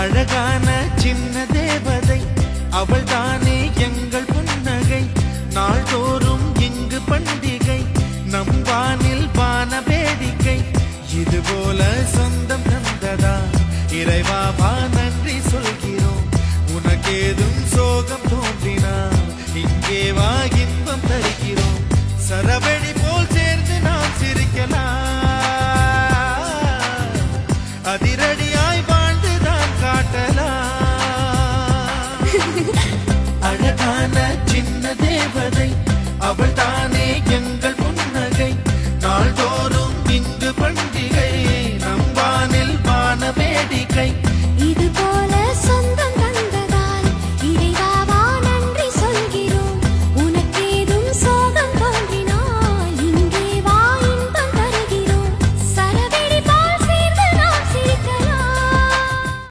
அழகான சின்ன தேவதை அவள் தானே எங்கள் புன்னகை. நாள்தோறும் இங்கு பண்டிகை, நம் வானில் வான வேடிக்கை. இதுபோல சொந்தம் தந்ததா இறைவாவா நன்றி சொல்கிறோம். உனக்கேதும் சோகம் தோன்றினா இங்கே வா இன்பம் தருகிறோம். சரவெடி போல் சேர்ந்து நாம் சிரிக்கலாம், அதிரடியாய் வாழ்ந்துதான் காட்டலாம். அழகான சின்ன தேவதை அவள் தானே எங்கள் புன்னகை. நாள்தோறும் இங்கு பண்டிகை, நம் வானில் வான வேடிக்கை. இது